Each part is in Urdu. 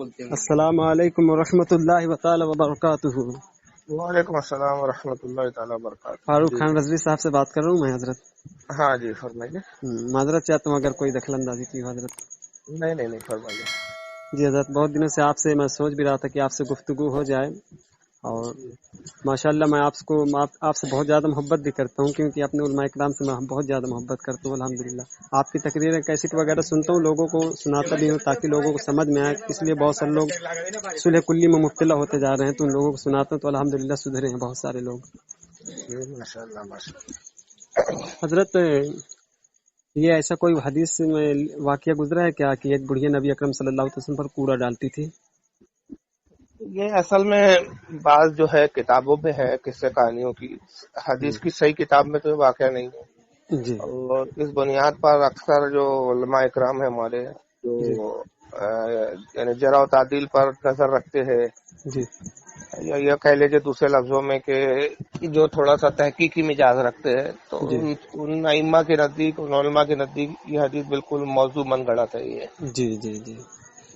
السلام علیکم ورحمۃ اللہ تعالی وبرکاتہ۔ وعلیکم السلام ورحمۃ اللہ تعالیٰ وبرکاتہ۔ فاروق خان رضوی صاحب سے بات کر رہا ہوں میں حضرت۔ ہاں جی فرمائیے۔ معذرت چاہتا ہوں اگر کوئی دخل اندازی کی حضرت۔ نہیں فرمائیے۔ جی حضرت، بہت دنوں سے آپ سے میں سوچ بھی رہا تھا کہ آپ سے گفتگو ہو جائے، اور ماشاءاللہ میں آپ سے بہت زیادہ محبت بھی کرتا ہوں، کیونکہ اپنے علماء کرام سے میں بہت زیادہ محبت کرتا ہوں الحمدللہ۔ آپ کی تقریریں کیسٹ وغیرہ سنتا ہوں، لوگوں کو سناتا بھی ہوں تاکہ لوگوں کو سمجھ میں آئے، اس لیے بہت سارے لوگ صلح کلی میں مبتلا ہوتے جا رہے ہیں، تو ان لوگوں کو سناتا ہوں تو الحمدللہ سدھرے ہیں بہت سارے لوگ۔ ماشاءاللہ۔ حضرت یہ ایسا کوئی حدیث میں واقعہ گزرا ہے کیا کہ ایک بڑھیا نبی اکرم صلی اللہ علیہ وسلم پر کوڑا ڈالتی تھی؟ یہ اصل میں بعض جو ہے کتابوں میں ہے قصے کہانیوں کی، حدیث کی صحیح کتاب میں تو یہ واقعہ نہیں ہے، جی اور اس بنیاد پر اکثر جو علماء اکرام ہیں ہمارے جو یعنی جرح و تعدیل پر نظر رکھتے ہیں، جی یا یہ کہہ لیجیے دوسرے لفظوں میں کہ جو تھوڑا سا تحقیقی مزاج رکھتے ہیں، تو ان ائمہ کے نزدیک، ان علماء کے نزدیک یہ حدیث بالکل موضوع من گڑت ہے۔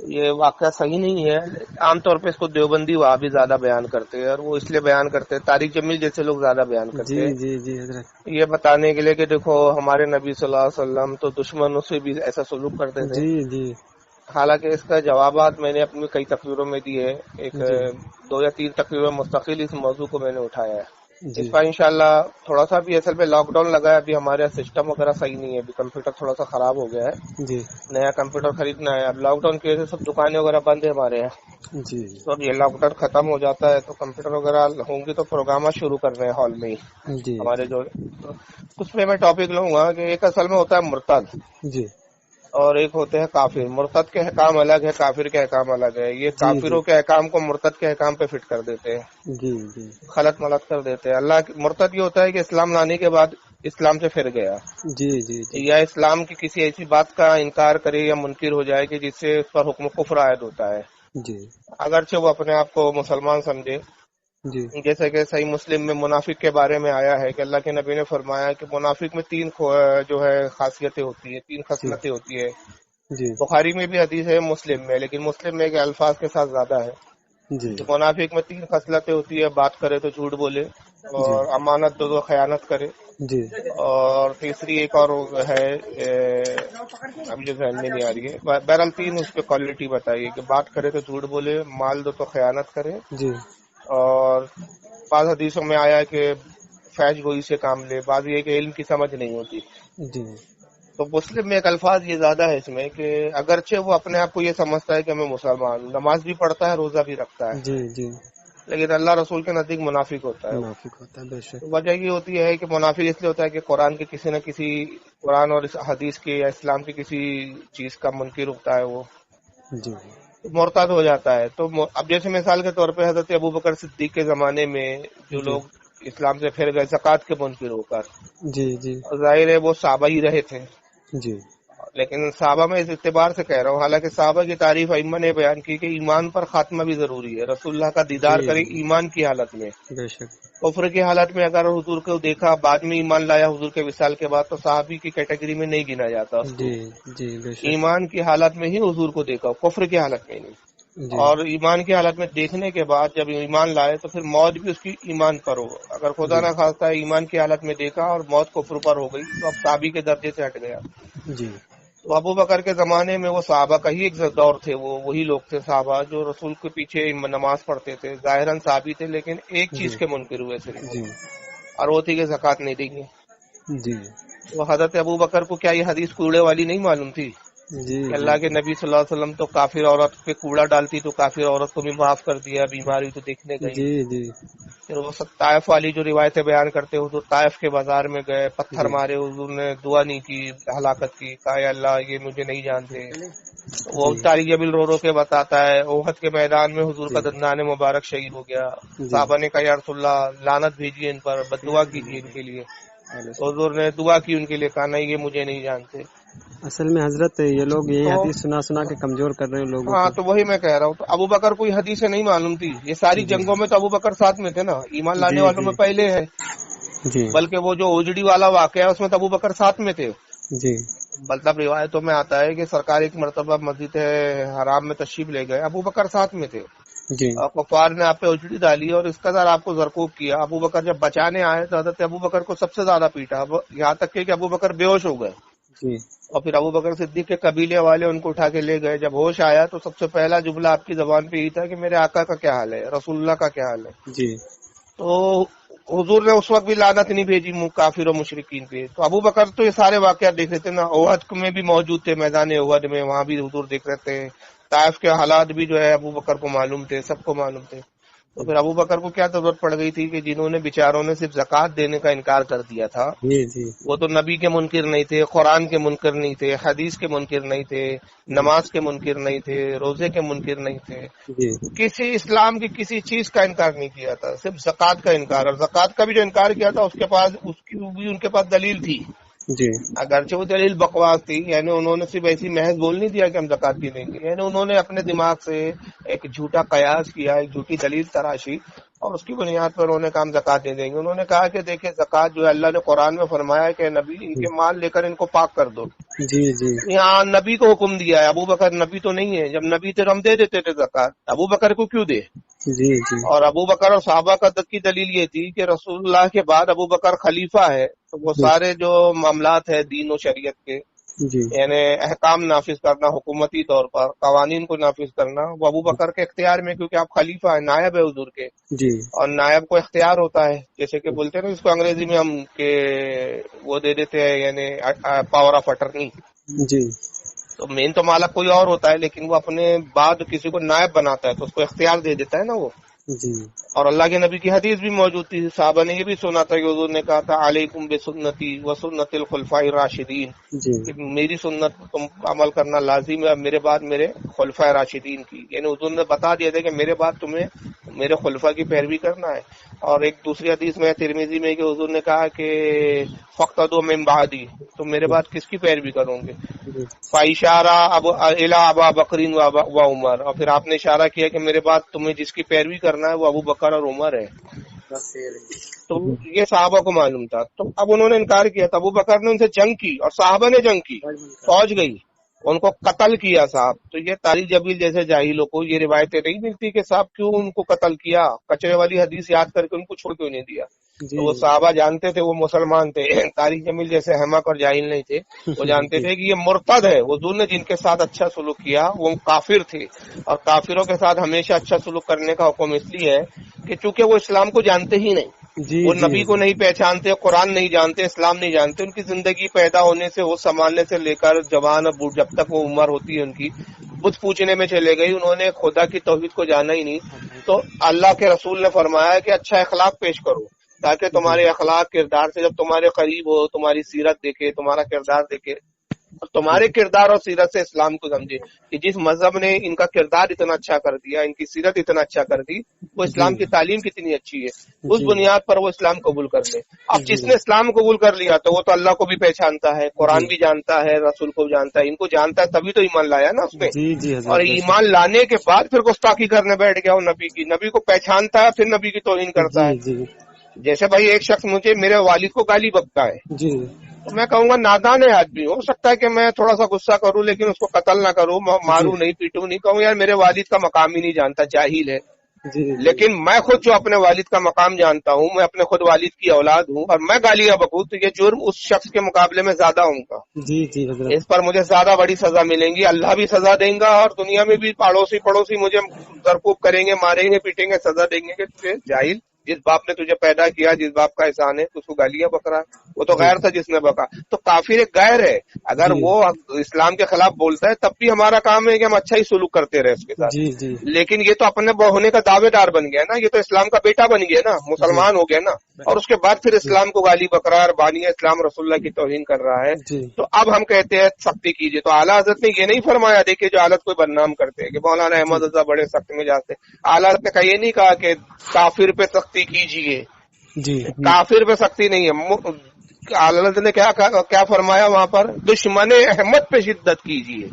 یہ واقعہ صحیح نہیں ہے۔ عام طور پہ اس کو دیوبندی وہاں بھی زیادہ بیان کرتے ہیں، اور وہ اس لیے بیان کرتے ہیں، طارق جمیل جیسے لوگ زیادہ بیان کرتے ہیں جی حضرت، یہ بتانے کے لیے کہ دیکھو ہمارے نبی صلی اللہ علیہ وسلم تو دشمنوں سے بھی ایسا سلوک کرتے تھے۔ جی حالانکہ اس کا جوابات میں نے اپنی کئی تقریروں میں دیے، ایک 2 یا 3 تقریروں میں مستقل اس موضوع کو میں نے اٹھایا ہے۔ اس پر انشاءاللہ تھوڑا سا بھی اصل میں لاک ڈاؤن لگا ہے، ابھی ہمارے سسٹم وغیرہ صحیح نہیں ہے، ابھی کمپیوٹر تھوڑا سا خراب ہو گیا ہے، جی نیا کمپیوٹر خریدنا ہے۔ اب لاک ڈاؤن کی وجہ سے سب دکانیں وغیرہ بند ہے ہمارے یہاں، جی تو اب یہ لاک ڈاؤن ختم ہو جاتا ہے تو کمپیوٹر وغیرہ ہوں گی تو پروگرامات شروع کر رہے ہیں ہال میں ہی جی ہمارے جو۔ اس میں ٹاپک لوں گا کہ ایک اصل میں ہوتا ہے مرتد، جی اور ایک ہوتے ہیں کافر۔ مرتد کے احکام الگ ہے، کافر کے احکام الگ ہے۔ یہ کافروں کے احکام کو مرتد کے احکام پہ فٹ کر دیتے ہیں، جی خلط ملط کر دیتے ہیں۔ مرتد یہ ہوتا ہے کہ اسلام لانے کے بعد اسلام سے پھر گیا، جی یا اسلام کی کسی ایسی بات کا انکار کرے یا منکر ہو جائے کہ جس سے اس پر حکم کفر عائد ہوتا ہے، جی اگرچہ وہ اپنے آپ کو مسلمان سمجھے۔ جی جیسے کہ صحیح مسلم میں منافق کے بارے میں آیا ہے کہ اللہ کے نبی نے فرمایا کہ منافق میں 3 جو ہے خاصیتیں ہوتی ہیں، 3 خصلتیں ہوتی ہے۔ جی بخاری میں بھی حدیث ہے، مسلم میں، لیکن مسلم میں کے الفاظ کے ساتھ زیادہ ہے۔ جی منافق میں 3 خصلتیں ہوتی ہے، بات کرے تو جھوٹ بولے، اور امانت دو تو خیانت کرے، جی اور تیسری ایک اور ہے ابھی جو ذہن میں نہیں آ رہی ہے، بہرحال 3 اس پہ کوالٹی بتائیے کہ بات کرے تو جھوٹ بولے، مال دو تو خیانت کرے، جی اور بعض حدیثوں میں آیا ہے کہ فیض گوئی سے کام لے، بعض یہ کہ علم کی سمجھ نہیں ہوتی۔ جی تو مسلم میں ایک الفاظ یہ زیادہ ہے اس میں کہ اگرچہ وہ اپنے آپ کو یہ سمجھتا ہے کہ میں مسلمان ہوں، نماز بھی پڑھتا ہے، روزہ بھی رکھتا ہے، جی لیکن اللہ رسول کے نزدیک منافق ہوتا ہے۔ منافق ہوتا ہے بے شک۔ وجہ یہ ہوتی ہے کہ منافق اس لیے ہوتا ہے کہ قرآن کے کسی نہ کسی، قرآن اور حدیث کے یا اسلام کی کسی چیز کا منکر ہوتا ہے، وہ جی مرتد ہو جاتا ہے۔ تو اب جیسے مثال کے طور پہ حضرت ابوبکر صدیق کے زمانے میں جو لوگ اسلام سے پھر گئے زکوٰۃ کے منکر ہو کر، جی ظاہر ہے وہ صحابہ ہی رہے تھے، جی لیکن صحابہ میں اس اعتبار سے کہہ رہا ہوں، حالانکہ صحابہ کی تعریف ائمہ نے بیان کی کہ ایمان پر خاتمہ بھی ضروری ہے، رسول اللہ کا دیدار کرے ایمان کی حالت میں، بے شک۔ کفر کی حالت میں اگر حضور کو دیکھا بعد میں ایمان لایا حضور کے وصال کے بعد، تو صحابی کی کیٹیگری میں نہیں گنا جاتا اس کو، جی بے شک۔ ایمان کی حالت میں ہی حضور کو دیکھا، کفر کی حالت میں نہیں۔ اور ایمان کی حالت میں دیکھنے کے بعد جب ایمان لائے تو پھر موت بھی اس کی ایمان پر ہو، اگر خدا نہ خواستہ ایمان کی حالت میں دیکھا اور موت کفر پر ہو گئی تو اب صحابی کے درجے سے ہٹ گیا۔ جی تو ابو بکر کے زمانے میں وہ صحابہ کا ہی ایک دور تھے، وہی لوگ تھے صحابہ جو رسول کے پیچھے نماز پڑھتے تھے، ظاہراً صحابی تھے، لیکن ایک چیز کے منکر ہوئے صرف، اور وہ تھی کہ زکوٰۃ نہیں دیں گے۔ جی تو حضرت ابو بکر کو کیا یہ حدیث کوڑے والی نہیں معلوم تھی جی کہ اللہ کے نبی صلی اللہ علیہ وسلم تو کافر عورت پہ کوڑا ڈالتی تو کافر عورت کو بھی معاف کر دیا، بیماری تو دیکھنے گئی۔ جی پھر وہ سب طائف والی جو روایتیں بیان کرتے حضور طائف کے بازار میں گئے، پتھر مارے، حضور نے دعا نہیں کی ہلاکت کی، کہا یا اللہ یہ مجھے نہیں جانتے۔ وہ طارق جمیل رو رو کے بتاتا ہے احد کے میدان میں حضور کا دندان مبارک شہید ہو گیا، صحابہ نے کہا یا رسول اللہ لعنت بھیجیے ان پر، بددعا کیجیے ان کے لیے، تو حضور نے دعا کی ان کے لیے، کہا نہیں یہ مجھے نہیں جانتے۔ اصل میں حضرت یہ لوگ یہ حدیث سنا کے کمزور کر رہے ہیں لوگوں کو۔ ہاں تو وہی میں کہہ رہا ہوں، تو ابو بکر کوئی حدیث نہیں معلوم تھی، یہ ساری جنگوں میں تو ابو بکر ساتھ میں تھے نا، ایمان لانے والوں میں پہلے ہے، جی بلکہ وہ جو اوجڑی والا واقعہ ہے اس میں تو ابو بکر ساتھ میں تھے، جی مطلب روایتوں میں آتا ہے کہ سرکار ایک مرتبہ مسجد حرام میں تشریف لے گئے، ابو بکر ساتھ میں تھے، جی اور کفار نے آپ پہ اجڑی ڈالی اور اس قدر آپ کو زرکوب کیا. ابو بکر جب بچانے آئے تو حضرت ابو بکر کو سب سے زیادہ پیٹا، یہاں تک کہ ابو بکر بے ہوش ہو گئے. جی اور پھر ابو بکر صدیق کے قبیلے والے ان کو اٹھا کے لے گئے. جب ہوش آیا تو سب سے پہلا جملہ آپ کی زبان پہ یہ تھا کہ میرے آقا کا کیا حال ہے، رسول اللہ کا کیا حال ہے. جی تو حضور نے اس وقت بھی لعنت نہیں بھیجی کافر و مشرکین پہ. تو ابو بکر تو یہ سارے واقعات دیکھ رہے تھے نا، احد میں بھی موجود تھے، میدان احد میں، وہاں بھی حضور دیکھ رہے تھے. طائف کے حالات بھی جو ہے ابو بکر کو معلوم تھے، سب کو معلوم تھے. تو پھر ابو بکر کو کیا ضرورت پڑ گئی تھی کہ جنہوں نے بیچاروں نے صرف زکوٰۃ دینے کا انکار کر دیا تھا، جی جی وہ تو نبی کے منکر نہیں تھے، قرآن کے منکر نہیں تھے، حدیث کے منکر نہیں تھے، نماز کے منکر نہیں تھے، روزے کے منکر نہیں تھے، جی کسی اسلام کی کسی چیز کا انکار نہیں کیا تھا، صرف زکوٰۃ کا انکار. اور زکوٰۃ کا بھی جو انکار کیا تھا اس کی بھی ان کے پاس دلیل تھی، جی اگرچہ وہ دلیل بکواس تھی. یعنی انہوں نے صرف ایسی محض بول نہیں دیا کہ ہم زکوٰۃ بھی دیں گے، یعنی انہوں نے اپنے دماغ سے ایک جھوٹا قیاس کیا، ایک جھوٹی دلیل تراشی، اور اس کی بنیاد پر انہوں نے کہا ہم زکوٰۃ دے دیں گے. انہوں نے کہا کہ دیکھیں زکوٰۃ جو ہے اللہ نے قرآن میں فرمایا کہ نبی ان کے مال لے کر ان کو پاک کر دو. جی جی یہاں نبی کو حکم دیا ہے، ابو بکر نبی تو نہیں ہے، جب نبی تھے تو ہم دے دیتے تھے زکوٰۃ، ابو بکر کو کیوں دے؟ جی جی اور ابو بکر اور صحابہ کی دلیل یہ تھی کہ رسول اللہ کے بعد ابو بکر خلیفہ ہے، تو وہ سارے جو معاملات ہیں دین و شریعت کے، جی یعنی احکام نافذ کرنا، حکومتی طور پر قوانین کو نافذ کرنا، وہ ابو بکر کے اختیار میں، کیونکہ آپ خلیفہ ہیں، نائب ہے حضور کے، جی اور نائب کو اختیار ہوتا ہے، جیسے کہ بولتے ہیں نا جس کو انگریزی میں ہم کہ وہ دے دیتے ہیں، یعنی پاور آف اٹرنی. جی تو مین تو مالک کوئی اور ہوتا ہے، لیکن وہ اپنے بعد کسی کو نائب بناتا ہے تو اس کو اختیار دے دیتا ہے نا وہ. جی اور اللہ کے نبی کی حدیث بھی موجود تھی، صحابہ نے یہ بھی سنا تھا کہ حضور نے کہا تھا علیکم بسنتی و سنت الخلفاء الراشدین، جی کہ میری سنت تم عمل کرنا لازم ہے میرے بعد میرے خلفاء راشدین کی. یعنی حضور نے بتا دیا تھا کہ میرے بعد تمہیں میرے خلفاء کی پیروی کرنا ہے. اور ایک دوسری حدیث میں ترمذی میں کہ حضور نے کہا کہ فقتدوا من بعدی، تم میرے بعد کس کی پیروی کرو گے؟ فاشارہ الی ابا بکر و عمر، اور پھر آپ نے اشارہ کیا کہ میرے بعد تمہیں جس کی پیروی کرنا ہے وہ ابو بکر اور عمر ہے. تو یہ صحابہ کو معلوم تھا. تو اب انہوں نے انکار کیا تھا، ابو بکر نے ان سے جنگ کی اور صحابہ نے جنگ کی، فوج گئی، ان کو قتل کیا صاحب. تو یہ طارق جبیل جیسے جاہلوں کو یہ روایتیں نہیں ملتی کہ صاحب کیوں ان کو قتل کیا، کچرے والی حدیث یاد کر کے ان کو چھوڑ کیوں نہیں دیا. تو وہ صحابہ جانتے تھے وہ مسلمان تھے، طارق جمیل جیسے احمق اور جاہل نہیں تھے، وہ جانتے تھے کہ یہ مرتد ہے. حضور نے جن کے ساتھ اچھا سلوک کیا وہ کافر تھے، اور کافروں کے ساتھ ہمیشہ اچھا سلوک کرنے کا حکم اس لیے ہے کہ چونکہ وہ اسلام کو جانتے ہی نہیں، وہ نبی کو نہیں پہچانتے، قرآن نہیں جانتے، اسلام نہیں جانتے. ان کی زندگی پیدا ہونے سے وہ سنبھالنے سے لے کر جوان اور جب تک وہ عمر ہوتی ہے ان کی، بت پوجنے میں چلے گئی، انہوں نے خدا کی توحید کو جانا ہی نہیں. تو اللہ کے رسول نے فرمایا کہ اچھا اخلاق پیش کرو، تاکہ تمہارے اخلاق کردار سے جب تمہارے قریب ہو، تمہاری سیرت دیکھے، تمہارا کردار دیکھے، اور تمہارے کردار اور سیرت سے اسلام کو سمجھے کہ جس مذہب نے ان کا کردار اتنا اچھا کر دیا، ان کی سیرت اتنا اچھا کر دی، وہ اسلام کی تعلیم کتنی اچھی ہے، اس بنیاد پر وہ اسلام قبول کر لے. اب جس نے اسلام قبول کر لیا تو وہ تو اللہ کو بھی پہچانتا ہے، قرآن بھی جانتا ہے، رسول کو جانتا ہے، ان کو جانتا ہے، تبھی تو ایمان لایا نا اس نے. اور ایمان لانے کے بعد پھر گستاخی کرنے بیٹھ گیا وہ نبی کو پہچانتا ہے، پھر نبی کی توہین کرتا ہے. جیسے بھائی ایک شخص مجھے میرے والد کو گالی بکتا ہے، تو میں کہوں گا نادان ہے آدمی، ہو سکتا ہے کہ میں تھوڑا سا غصہ کروں لیکن اس کو قتل نہ کروں، ماروں نہیں، پیٹوں نہیں، کہوں یار میرے والد کا مقام ہی نہیں جانتا، جاہل ہے. لیکن میں خود جو اپنے والد کا مقام جانتا ہوں، میں اپنے خود والد کی اولاد ہوں، اور میں گالیاں بکوں تو یہ جرم اس شخص کے مقابلے میں زیادہ ہوں گا. اس پر مجھے زیادہ بڑی سزا ملیں گی، اللہ بھی سزا دیں گا، اور دنیا میں بھی پڑوسی مجھے درکوب کریں گے، ماریں گے، پیٹیں گے، سزا دیں گے کہ تجھے جاہل، جس باپ نے تجھے پیدا کیا، جس باپ کا احسان ہے، تو اس کو گالیاں بک رہا ہے، وہ تو غیر تھا جس نے بکا. تو کافر ایک غیر ہے، اگر وہ اسلام کے خلاف بولتا ہے تب بھی ہمارا کام ہے کہ ہم اچھا ہی سلوک کرتے رہے اس کے ساتھ. لیکن یہ تو اپنے ہونے کا دعوے دار بن گیا نا، یہ تو اسلام کا بیٹا بن گیا نا، مسلمان ہو گیا نا، اور اس کے بعد پھر اسلام کو گالی بک رہا ہے، اور بانی اسلام رسول اللہ کی توہین کر رہا ہے. تو اب ہم کہتے ہیں سختی کیجیے. تو اعلیٰ حضرت نے یہ نہیں فرمایا، دیکھیے جو حالت کوئی بدنام کرتے ہیں کہ مولانا احمد رضا بڑے سخت میں جاتے، اعلیٰ حضرت نے یہ نہیں کہا کہ کافر پہ سختی کیجیے، کافر پہ سختی نہیں ہے. اعلیٰ حضرت نے کیا فرمایا وہاں پر؟ دشمن احمد پہ شدت کیجیے.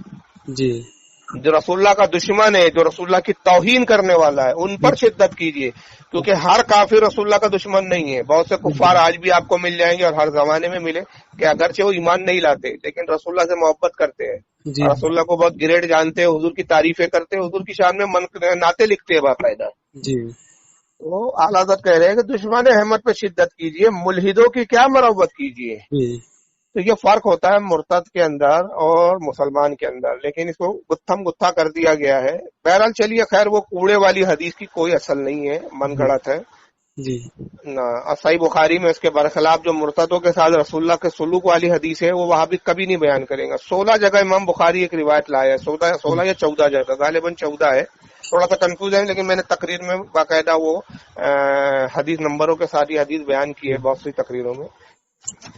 جو رسول اللہ کا دشمن ہے، جو رسول اللہ کی توہین کرنے والا ہے، ان پر شدت کیجیے، کیونکہ ہر کافر رسول اللہ کا دشمن نہیں ہے. بہت سے کفار آج بھی آپ کو مل جائیں گے اور ہر زمانے میں ملے کہ اگرچہ وہ ایمان نہیں لاتے لیکن رسول اللہ سے محبت کرتے ہیں، جی اور رسول اللہ کو بہت گریٹ جانتے ہیں، حضور کی تعریفیں کرتے ہیں، حضور کی شان میں نعتیں لکھتے ہیں باقاعدہ. جی وہ اعلیٰ حضرت کہہ رہے ہیں کہ دشمن احمد پہ شدت کیجیے، ملحدوں کی کیا مربت کیجیے. جی تو یہ فرق ہوتا ہے مرتد کے اندر اور مسلمان کے اندر، لیکن اس کو گتھم گتھا کر دیا گیا ہے. بہرحال چلیے خیر، وہ کوڑے والی حدیث کی کوئی اصل نہیں ہے، من گھڑت ہے جی نہ. صحیح بخاری میں اس کے برخلاف جو مرتدوں کے ساتھ رسول اللہ کے سلوک والی حدیث ہے وہ وہاں بھی کبھی نہیں بیان کریں گا. 16 جگہ امام بخاری ایک روایت لایا ہے، 16 یا 14 جگہ، غالباً 14 ہے، تھوڑا سا کنفیوز ہے، لیکن میں نے تقریر میں باقاعدہ وہ حدیث نمبروں کے ساتھ یہ حدیث بیان کی ہے بہت سی تقریروں میں،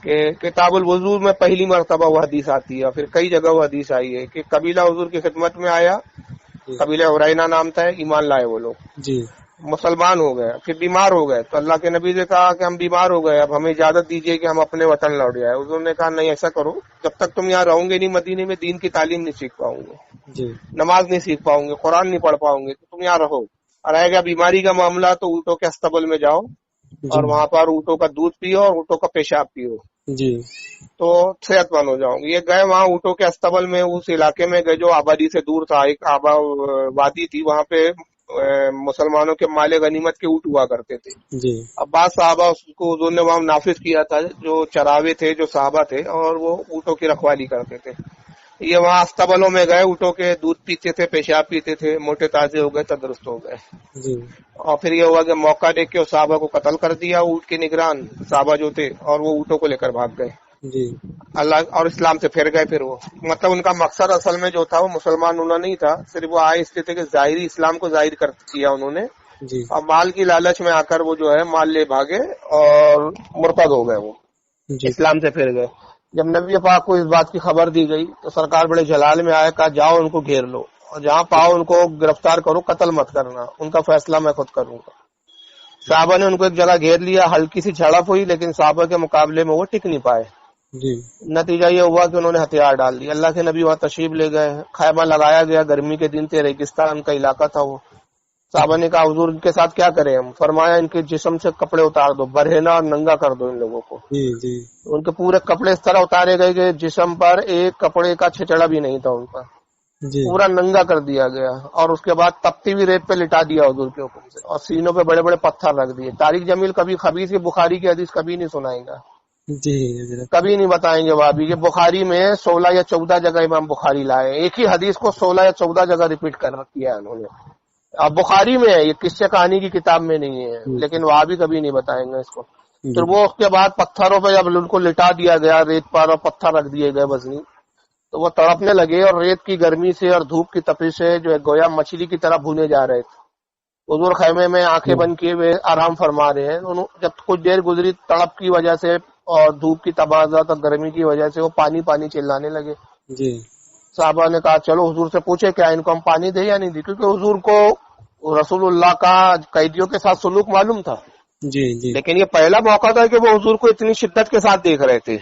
کہ کتاب الوضو میں پہلی مرتبہ وہ حدیث آتی ہے، اور پھر کئی جگہ وہ حدیث آئی ہے کہ قبیلہ حضور کی خدمت میں آیا، قبیلہ عرینہ نام تھا، ایمان لائے وہ لوگ، جی مسلمان ہو گئے، پھر بیمار ہو گئے، تو اللہ کے نبی نے کہا کہ ہم بیمار ہو گئے، اب ہمیں اجازت دیجیے کہ ہم اپنے وطن لوٹ جائیں. حضور نے کہا نہیں ایسا کرو، جب تک تم یہاں رہو گے نہیں مدینے میں دین کی تعلیم نہیں سیکھ پاؤں گے، جی نماز نہیں سیکھ پاؤں گے، قرآن نہیں پڑھ پاؤں گے، تو تم یہاں رہو. اور رہے گا بیماری کا معاملہ تو اونٹوں کے استبل میں جاؤ اور وہاں پر اونٹوں کا دودھ پیو اور اونٹوں کا پیشاب پیو، جی تو صحت مند ہو جاؤں گے. یہ گئے وہاں اونٹوں کے استبل میں، اس علاقے میں گئے جو آبادی سے دور تھا، ایک وادی تھی، وہاں پہ مسلمانوں کے مال غنیمت کے اونٹ ہوا کرتے تھے. جی اب بعض صحابہ اس کو حضور نے وہاں نافذ کیا تھا، جو چراوے تھے، جو صحابہ تھے، اور وہ اونٹوں کی رکھوالی کرتے تھے. یہ وہاں استبلوں میں گئے، اونٹوں کے دودھ پیتے تھے، پیشاب پیتے تھے، موٹے تازے ہو گئے، تندرست ہو گئے. جی اور پھر یہ ہوا کہ موقع دیکھ کے اس صحابہ کو قتل کر دیا، اونٹ کے نگران صحابہ جو تھے، اور وہ اونٹوں کو لے کر بھاگ گئے جی اللہ، اور اسلام سے پھر گئے. پھر وہ مطلب ان کا مقصد اصل میں جو تھا وہ مسلمان ہونا نہیں تھا، صرف وہ آئے اس لیے تھے کہ ظاہری اسلام کو ظاہر کیا انہوں نے، جی اور مال کی لالچ میں آ کر وہ جو ہے مال لے بھاگے اور مرتد ہو گئے، وہ جی اسلام سے پھر گئے. جب نبی پاک کو اس بات کی خبر دی گئی تو سرکار بڑے جلال میں آئے، کہا جاؤ ان کو گھیر لو، اور جہاں پاؤ ان کو گرفتار کرو، قتل مت کرنا، ان کا فیصلہ میں خود کروں گا. صحابہ نے ان کو ایک جگہ گھیر لیا، ہلکی سی جھڑپ ہوئی، لیکن صحابہ کے مقابلے میں وہ ٹک نہیں پائے. جی نتیجہ یہ ہوا کہ انہوں نے ہتھیار ڈال دی. اللہ کے نبی وہاں تشریف لے گئے، خیمہ لگایا گیا، گرمی کے دن تھے، ریگستان کا علاقہ تھا وہ. صحابہ نے کہا حضور ان کے ساتھ کیا کریں ہم؟ فرمایا ان کے جسم سے کپڑے اتار دو، برہنہ اور ننگا کر دو ان لوگوں کو. جی جی ان کے پورے کپڑے اس طرح اتارے گئے کہ جسم پر ایک کپڑے کا چھچڑا بھی نہیں تھا ان کا، جی پورا ننگا کر دیا گیا. اور اس کے بعد تپتی ہوئی ریت پہ لٹا دیا حضور کے حکم سے، اور سینوں پہ بڑے بڑے پتھر رکھ دیے. طارق جمیل کبھی خبیث کی بخاری کی حدیث کبھی نہیں سنائیں گا، جی حضرت کبھی نہیں بتائیں گے وہ ابھی کہ بخاری میں 16 یا 14 جگہ امام بخاری لائے، ایک ہی حدیث کو 16 یا 14 جگہ ریپیٹ کر کیا ہے انہوں نے. اب بخاری میں ہے، یہ قصے کہانی کی کتاب میں نہیں ہے، لیکن وہاں بھی کبھی نہیں بتائیں گے اس کو. پھر وہ اس کے بعد پتھروں پہ جب ان کو لٹا دیا گیا، ریت پر اور پتھر رکھ دیے گئے وزنی، تو وہ تڑپنے لگے، اور ریت کی گرمی سے اور دھوپ کی تپش سے جو ہے گویا مچھلی کی طرح بھونے جا رہے تھے. حضور خیمے میں آنکھیں بند کیے ہوئے آرام فرما رہے ہیں. جب کچھ دیر گزری، تڑپ کی وجہ سے اور دھوپ کی تباہت اور گرمی کی وجہ سے وہ پانی پانی چلانے لگے. جی صحابہ نے کہا چلو حضور سے پوچھے کیا ان کو ہم پانی دیں یا نہیں دیں، کیونکہ حضور کو رسول اللہ کا قیدیوں کے ساتھ سلوک معلوم تھا. جی جی لیکن یہ پہلا موقع تھا کہ وہ حضور کو اتنی شدت کے ساتھ دیکھ رہے تھے.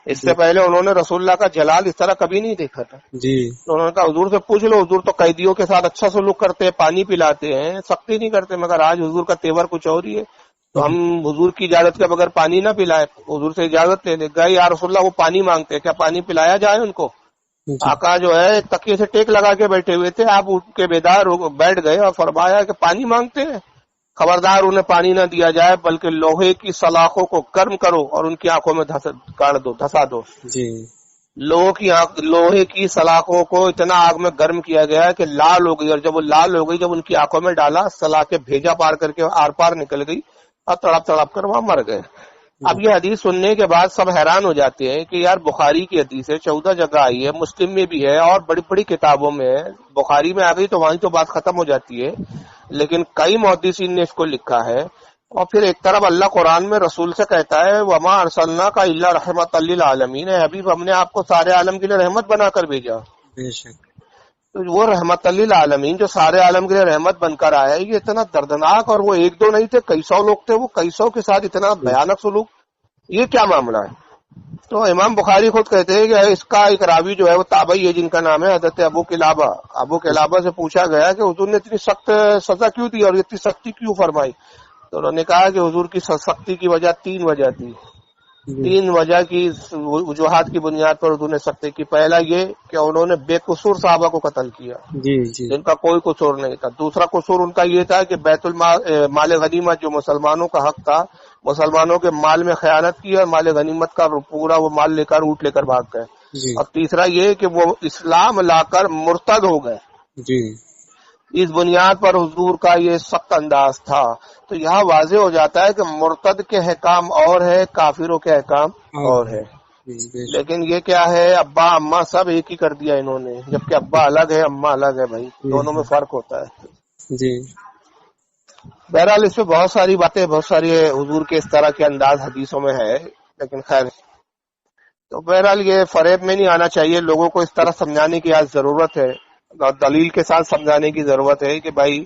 اس سے پہلے انہوں نے رسول اللہ کا جلال اس طرح کبھی نہیں دیکھا تھا. جی تو انہوں نے کہا حضور سے پوچھ لو، حضور تو قیدیوں کے ساتھ اچھا سلوک کرتے ہیں، پانی پلاتے ہیں، سختی نہیں کرتے، مگر آج حضور کا تیور کچھ اور ہی ہے، تو ہم حضور کی اجازت کے بغیر پانی نہ پلائے. حضور سے اجازت لے لے گئے، یا رسول اللہ وہ پانی مانگتے ہیں، کیا پانی پلایا جائے ان کو؟ آقا جو ہے تکیے سے ٹیک لگا کے بیٹھے ہوئے تھے، آپ اٹھ کے بیدار بیٹھ گئے اور فرمایا کہ پانی مانگتے ہیں، خبردار انہیں پانی نہ دیا جائے، بلکہ لوہے کی سلاخوں کو گرم کرو اور ان کی آنکھوں میں دھسا دو. جی لوہے کی سلاخوں کو اتنا آگ میں گرم کیا گیا کہ لال ہو گئی، اور جب وہ لال ہو گئی، جب ان کی آنکھوں میں ڈالا، سلاخیں بھیجا پار کر کے آر پار نکل گئی اور تڑپ تڑپ کر وہاں مر گئے. اب یہ حدیث سننے کے بعد سب حیران ہو جاتے ہیں کہ یار بخاری کی حدیث ہے، 14 جگہ آئی ہے، مسلم میں بھی ہے اور بڑی بڑی کتابوں میں ہے. بخاری میں آ گئی تو وہیں تو بات ختم ہو جاتی ہے، لیکن کئی محدثین نے اس کو لکھا ہے. اور پھر ایک طرف اللہ قرآن میں رسول سے کہتا ہے وما ارسلنا کا الا رحمت للعالمین، حبیب ہم نے آپ کو سارے عالم کے لیے رحمت بنا کر بھیجا. بے شک. تو وہ رحمت للعالمین جو سارے عالم کے لیے رحمت بن کر آیا، یہ اتنا دردناک، اور وہ ایک دو نہیں تھے، کئی سو لوگ تھے، وہ کئی سو کے ساتھ اتنا بھیانک سلوک، یہ کیا معاملہ ہے؟ تو امام بخاری خود کہتے ہیں کہ اس کا ایک راوی جو ہے وہ تابعی ہے جن کا نام ہے حضرت ابو قلابہ. ابو قلابہ سے پوچھا گیا کہ حضور نے اتنی سخت سزا کیوں دی اور اتنی سختی کیوں فرمائی؟ تو انہوں نے کہا کہ حضور کی سختی کی وجہ 3 وجہ تھی. 3 وجہ کی وجوہات کی بنیاد پر حضور نے سختی کی. پہلا یہ کہ انہوں نے بے قصور صحابہ کو قتل کیا جن کا کوئی قصور نہیں تھا. دوسرا قصور ان کا یہ تھا کہ بیت مال غنیمت جو مسلمانوں کا حق تھا مسلمانوں کے مال میں خیانت کی اور مال غنیمت کا پورا وہ مال لے کر اونٹ لے کر بھاگ گئے. اور تیسرا یہ کہ وہ اسلام لا کر مرتد ہو گئے. اس بنیاد پر حضور کا یہ سخت انداز تھا. تو یہاں واضح ہو جاتا ہے کہ مرتد کے احکام اور ہے، کافروں کے احکام اور ہے. لیکن یہ کیا ہے، ابا اماں سب ایک ہی کر دیا انہوں نے، جبکہ ابا الگ ہے اماں الگ ہے. بھائی دونوں میں فرق ہوتا ہے. بہرحال اس میں بہت ساری باتیں، بہت ساری حضور کے اس طرح کے انداز حدیثوں میں ہے. لیکن خیر، تو بہرحال یہ فریب میں نہیں آنا چاہیے. لوگوں کو اس طرح سمجھانے کی آج ضرورت ہے اور دلیل کے ساتھ سمجھانے کی ضرورت ہے کہ بھائی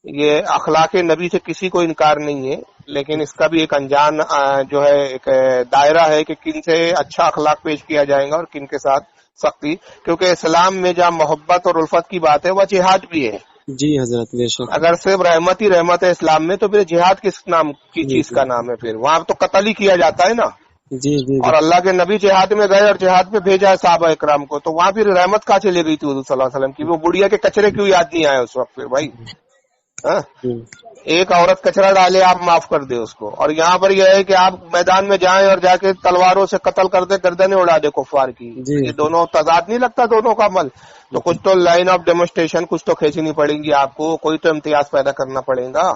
یہ اخلاق نبی سے کسی کو انکار نہیں ہے، لیکن اس کا بھی ایک انجان جو ہے ایک دائرہ ہے کہ کن سے اچھا اخلاق پیش کیا جائے گا اور کن کے ساتھ سختی. کیونکہ اسلام میں جہاں محبت اور الفت کی بات ہے وہ جہاد بھی ہے. جی حضرت بے شک. اگر صرف رحمت ہی رحمت ہے اسلام میں تو پھر جہاد کس نام کی چیز کا نام ہے؟ پھر وہاں تو قتل ہی کیا جاتا ہے نا. اور اللہ کے نبی جہاد میں گئے اور جہاد میں بھیجا ہے صحابہ اکرام کو، تو وہاں پھر رحمت کہاں چلی گئی تھی حضور صلی اللہ علیہ وسلم کی؟ وہ بڑھیا کے کچرے کیوں یاد نہیں آئے اس وقت؟ پھر بھائی ایک عورت کچرا ڈالے آپ معاف کر دے اس کو، اور یہاں پر یہ ہے کہ آپ میدان میں جائیں اور جا کے تلواروں سے قتل کر دے، گردنیں اڑا دے کفار کی. یہ دونوں تضاد نہیں لگتا دونوں کا عمل؟ تو کچھ تو لائن آف ڈیمونسٹریشن کچھ تو کھینچنی پڑے گی آپ کو، کوئی تو امتیاز پیدا کرنا پڑے گا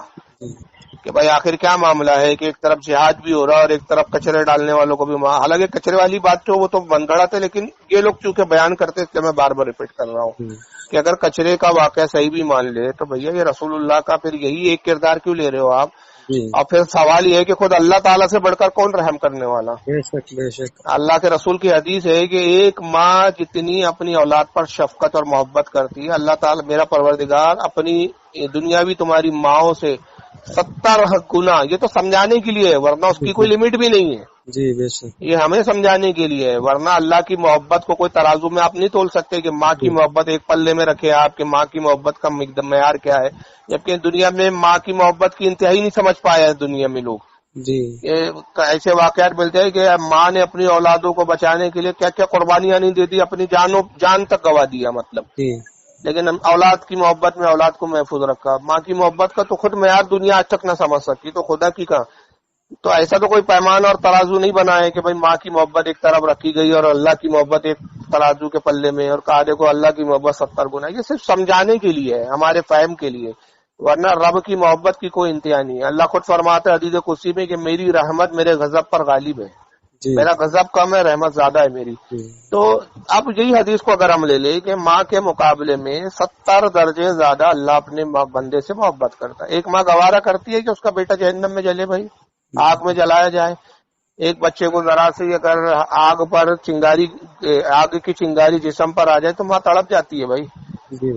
کہ بھائی آخر کیا معاملہ ہے کہ ایک طرف جہاد بھی ہو رہا ہے اور ایک طرف کچرے ڈالنے والوں کو بھی. حالانکہ کچرے والی بات تو وہ تو من گڑت ہے، لیکن یہ لوگ چونکہ بیان کرتے اس لیے میں بار بار ریپیٹ کر رہا ہوں کہ اگر کچرے کا واقعہ صحیح بھی مان لے تو بھیا یہ رسول اللہ کا پھر یہی ایک کردار کیوں لے رہے ہو آپ؟ اور پھر سوال یہ ہے کہ خود اللہ تعالیٰ سے بڑھ کر کون رحم کرنے والا؟ اللہ کے رسول کی حدیث ہے کہ ایک ماں جتنی اپنی اولاد پر شفقت اور محبت کرتی ہے، اللہ تعالیٰ میرا پروردگار اپنی دنیاوی تمہاری ماؤں سے 70 گنا. یہ تو سمجھانے کے لیے ہے، ورنہ اس کی کوئی لمٹ بھی نہیں ہے. جی بے شک. یہ ہمیں سمجھانے کے لیے ہے، ورنہ اللہ کی محبت کو کوئی ترازو میں آپ نہیں تول سکتے کہ ماں کی محبت ایک پلے میں رکھے آپ کہ ماں کی محبت کا معیار کیا ہے. جبکہ دنیا میں ماں کی محبت کی انتہائی نہیں سمجھ پایا ہے دنیا میں لوگ. جی ایسے واقعات ملتے ہیں کہ ماں نے اپنی اولادوں کو بچانے کے لیے کیا کیا قربانیاں نہیں دے دی، اپنی جان تک گوا دیا مطلب. لیکن اولاد کی محبت میں اولاد کو محفوظ رکھا. ماں کی محبت کا تو خود معیار دنیا آج تک نہ سمجھ سکی، تو خدا کی کہاں. تو ایسا تو کوئی پیمان اور ترازو نہیں بنا ہے کہ بھائی ماں کی محبت ایک طرف رکھی گئی اور اللہ کی محبت ایک ترازو کے پلے میں، اور کہا دیکھو اللہ کی محبت 70 گنا. یہ صرف سمجھانے کے لیے ہے، ہمارے فہم کے لیے، ورنہ رب کی محبت کی کوئی انتہا نہیں ہے. اللہ خود فرماتا ہے حدیث قدسی میں کہ میری رحمت میرے غضب پر غالب ہے. میرا غضب کم ہے، رحمت زیادہ ہے میری. تو اب یہی حدیث کو اگر ہم لے لیں کہ ماں کے مقابلے میں 70 درجے زیادہ اللہ اپنے بندے سے محبت کرتا ہے. ایک ماں گوارا کرتی ہے کہ اس کا بیٹا جہنم میں جلے، بھائی آگ میں جلایا جائے. ایک بچے کو ذرا سے اگر آگ کی چنگاری جسم پر آ جائے تو ماں تڑپ جاتی ہے. بھائی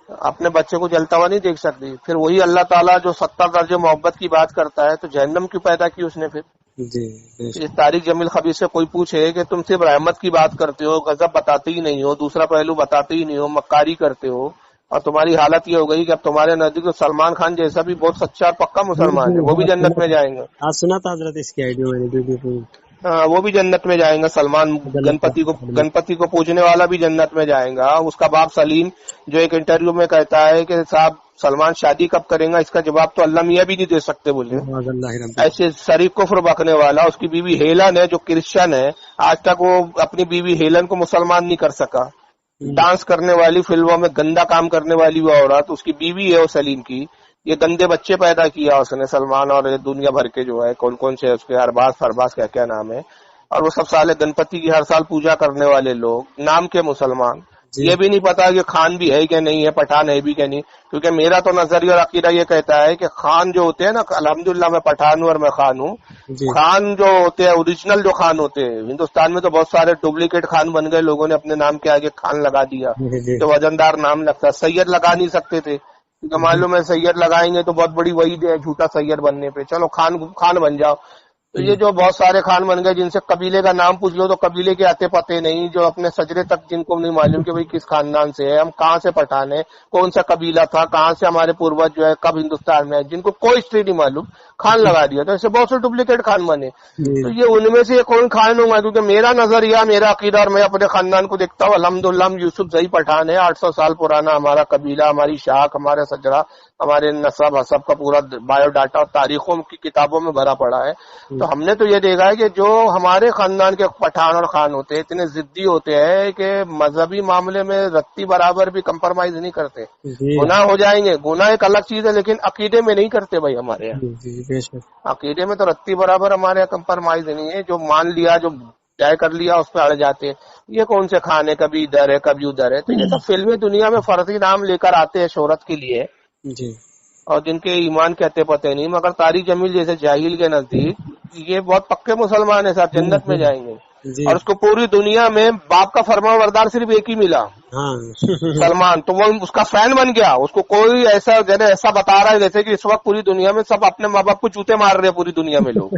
اپنے بچے کو جلتا ہوا نہیں دیکھ سکتی. پھر وہی اللہ تعالیٰ جو 70 درجے محبت کی بات کرتا ہے تو جہنم کیوں پیدا کی اس نے؟ پھر اس تاریخ جمیل خبیث سے کوئی پوچھے کہ تم صرف رحمت کی بات کرتے ہو، غضب بتاتے ہی نہیں ہو، دوسرا پہلو بتاتے ہی نہیں ہو، مکاری کرتے ہو، اور تمہاری حالت یہ ہو گئی کہ اب تمہارے نزدیک سلمان خان جیسا بھی بہت سچا اور پکا مسلمان ہے، وہ بھی جنت میں جائیں گے. سنا تھا حضرت اس کی آئیڈیا میں وہ بھی جنت میں جائیں گا. سلمان گنپتی کو پوجنے والا بھی جنت میں جائیں گا. اس کا باپ سلیم جو ایک انٹرویو میں کہتا ہے کہ صاحب سلمان شادی کب کریں گا، اس کا جواب تو اللہ میاں بھی نہیں دے سکتے بولے. ایسے شریف کفر بکنے والا. اس کی بیوی ہیلن ہے جو کرسچن ہے، آج تک وہ اپنی بیوی ہیلن کو مسلمان نہیں کر سکا. ڈانس کرنے والی، فلموں میں گندا کام کرنے والی وہ عورت اس کی بیوی ہے وہ سلیم کی. یہ گندے بچے پیدا کیا اس نے سلمان، اور دنیا بھر کے جو ہے کون کون سے اس کے ارباز کیا کیا نام ہے. اور وہ سب سالے گنپتی کی ہر سال پوجا کرنے والے لوگ، نام کے مسلمان. یہ بھی نہیں پتا کہ خان بھی ہے کہ نہیں ہے، پٹھان ہے بھی کہ نہیں. کیونکہ میرا تو نظریہ اور عقیدہ یہ کہتا ہے کہ خان جو ہوتے ہیں نا، الحمدللہ میں پٹھان ہوں اور میں خان ہوں. خان جو ہوتے ہیں اوریجنل جو خان ہوتے ہیں، ہندوستان میں تو بہت سارے ڈپلیکیٹ خان بن گئے، لوگوں نے اپنے نام کے آگے خان لگا دیا تو وزندار نام لگتا. سید لگا نہیں سکتے تھے کیونکہ معلوم ہے سید لگائیں گے تو بہت بڑی وعید ہے جھوٹا سید بننے پہ. چلو خان بن جاؤ. تو یہ جو بہت سارے خان بن گئے جن سے قبیلے کا نام پوچھ لو تو قبیلے کے آتے پتے نہیں، جو اپنے سجرے تک جن کو نہیں معلوم کہ بھئی کس خاندان سے ہے، ہم کہاں سے پٹھان ہیں، کون سا قبیلہ تھا، کہاں سے ہمارے پوروج جو ہے کب ہندوستان میں ہے، جن کو کوئی ہسٹری نہیں معلوم، خان لگا دیا. تو ایسے بہت سے ڈپلیکیٹ خان بنے. تو یہ ان میں سے کون خان ہوں گا، کیونکہ میرا نظریہ، میرا عقیدہ اور میں اپنے خاندان کو دیکھتا ہوں، الحمدللہ ہم یوسف زئی پٹھان ہے. 800 سال پرانا ہمارا قبیلہ، ہماری شاخ، ہمارا سجرا، ہمارے نسب حسب کا پورا بایو ڈاٹا اور تاریخوں کی کتابوں میں بھرا پڑا ہے. تو ہم نے تو یہ دیکھا ہے کہ جو ہمارے خاندان کے پٹھان اور خان ہوتے ہیں اتنے ضدی ہوتے ہیں کہ مذہبی معاملے میں رتی برابر بھی کمپرومائز نہیں کرتے. گناہ ہو جائیں گے، گناہ ایک الگ چیز ہے، لیکن عقیدے میں نہیں کرتے بھائی. ہمارے یہاں عقیدے میں تو رتی برابر ہمارے یہاں کمپرومائز نہیں ہے. جو مان لیا، جو طے کر لیا، اس پہ اڑ جاتے ہیں. یہ کون سے خان ہے، کبھی ادھر ہے کبھی ادھر ہے. تو یہ تو فلمی دنیا میں فرضی نام لے کر آتے ہیں شہرت کے لیے، اور جن کے ایمان کہتے پتے نہیں. مگر طارق جمیل جیسے جاہل کے نزدیک یہ بہت پکے مسلمان ہیں صاحب، جنت میں جائیں گے. اور اس کو پوری دنیا میں باپ کا فرما بردار صرف ایک ہی ملا، سلمان. تو وہ اس کا فین بن گیا. اس کو کوئی ایسا بتا رہا ہے جیسے کہ اس وقت پوری دنیا میں سب اپنے ماں باپ کو جوتے مار رہے ہیں. پوری دنیا میں لوگ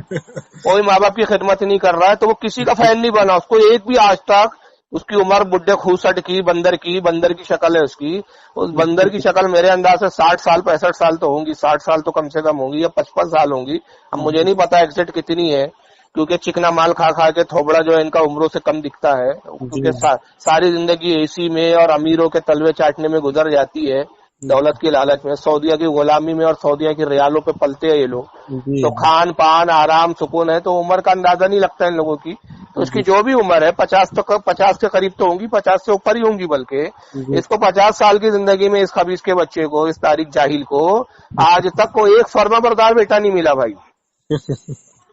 کوئی ماں باپ کی خدمت نہیں کر رہا ہے، تو وہ کسی کا فین نہیں بنا. اس کو ایک بھی آج تک، اس کی عمر بڈھے خوسٹ کی، بندر کی شکل ہے اس کی. اس بندر کی شکل میرے انداز سے 60 سال 65 سال تو ہوں گی، 60 سال تو کم سے کم ہوں گی، یا 55 سال ہوں گی. اب مجھے نہیں پتا ایگزیکٹ کتنی ہے، کیونکہ چکنا مال کھا کھا کے تھوبڑا جو ہے ان کا عمروں سے کم دکھتا ہے. کیونکہ ساری زندگی اے سی میں اور امیروں کے تلوے چاٹنے میں گزر جاتی ہے، دولت کی لالچ میں، سعودیہ کی غلامی میں اور سعودیہ کی ریالوں پہ پلتے ہیں یہ لوگ. تو کھان پان آرام سکون ہے، تو عمر کا اندازہ نہیں لگتا ان لوگوں کی. تو اس کی جو بھی عمر ہے 50 کے قریب تو ہوں گی، 50 سے اوپر ہی ہوں گی. بلکہ اس کو 50 سال کی زندگی میں اس خبیث کے بچے کو، اس طارق جاہل کو آج تک کوئی ایک فرما بردار بیٹا نہیں ملا بھائی.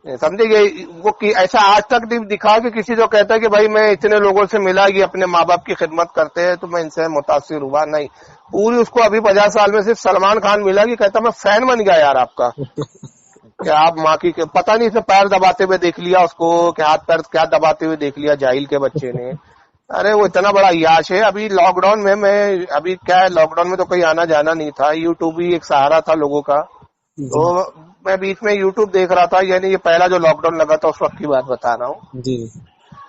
سمجھے گئے وہ ایسا آج تک دکھا کہ کسی کو کہتا ہے کہ بھائی میں اتنے لوگوں سے ملا، یہ اپنے ماں باپ کی خدمت کرتے ہیں تو میں ان سے متاثر ہوا. نہیں، پوری اس کو ابھی 50 سال میں صرف سلمان خان ملا کہ کہتا میں فین بن گیا یار آپ کا. کہ آپ ماں کی پتہ نہیں اس نے پیر دباتے ہوئے دیکھ لیا اس کو، کہ ہاتھ پیر کیا دباتے ہوئے دیکھ لیا جاہل کے بچے نے. ارے وہ اتنا بڑا عیاش ہے. ابھی لاک ڈاؤن میں ابھی کیا ہے، لاک ڈاؤن میں تو کہیں آنا جانا نہیں تھا، یوٹیوب ہی ایک سہارا تھا لوگوں کا. تو میں بیچ میں یوٹیوب دیکھ رہا تھا، یعنی یہ پہلا جو لاک ڈاؤن لگا تھا اس وقت کی بات بتا رہا ہوں.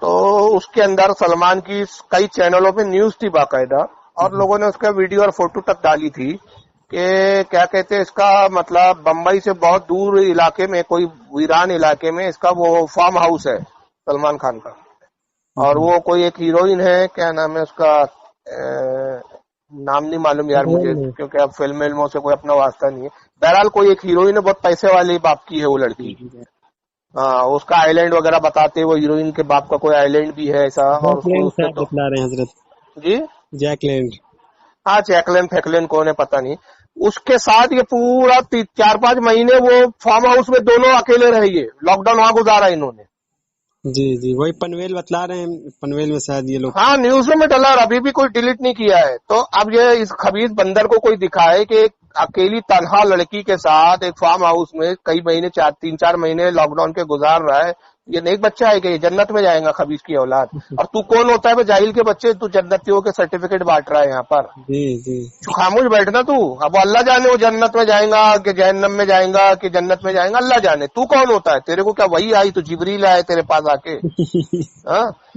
تو اس کے اندر سلمان کی کئی چینلوں پہ نیوز تھی باقاعدہ، اور لوگوں نے اس کا ویڈیو اور فوٹو تک ڈالی تھی کہ کیا کہتے ہیں اس کا مطلب بمبئی سے بہت دور علاقے میں، کوئی ویران علاقے میں اس کا وہ فارم ہاؤس ہے سلمان خان کا. اور وہ کوئی ایک ہیروئن ہے، کیا نام ہے اس کا، نام نہیں معلوم یار مجھے، کیونکہ اب فلموں سے کوئی اپنا واسطہ نہیں ہے. بہرحال کوئی ایک ہیروئن ہے، بہت پیسے والی باپ کی ہے وہ لڑکی. ہاں، اس کا آئی لینڈ وغیرہ بتاتے، وہ ہیروئن کے باپ کا کوئی آئی لینڈ بھی ہے ایسا. اور جی جیک لینڈ، ہاں جیکلین پھیکلین کون ہے پتہ نہیں. اس کے ساتھ یہ پورا 4-5 مہینے وہ فارم ہاؤس میں دونوں اکیلے رہے. یہ لاک ڈاؤن وہاں گزارا انہوں نے. جی وہی پنویل بتلا رہے ہیں، پنویل میں شاید یہ لوگ. ہاں نیوزوں میں ڈلا، اور ابھی بھی کوئی ڈیلیٹ نہیں کیا ہے. تو اب یہ اس خبیث بندر کو کوئی دکھائے کہ ایک اکیلی تنہا لڑکی کے ساتھ ایک فارم ہاؤس میں کئی مہینے 3-4 مہینے لاک ڈاؤن کے گزار رہا ہے. یہ نیک بچہ ہے کہ یہ جنت میں جائے گا خبیث کی اولاد. اور تو کون ہوتا ہے جاہل کے بچے، تو جنتیوں کے سرٹیفکیٹ بانٹ رہا ہے یہاں پر. جی خاموش بیٹھنا تو. اب اللہ جانے وہ جنت میں جائیں گا کہ جہنم میں جائیں گا کہ جنت میں جائیں گا، اللہ جانے. تو کون ہوتا ہے؟ تیرے کو کیا وہی آئی تو جبریل آئے تیرے پاس آ کے؟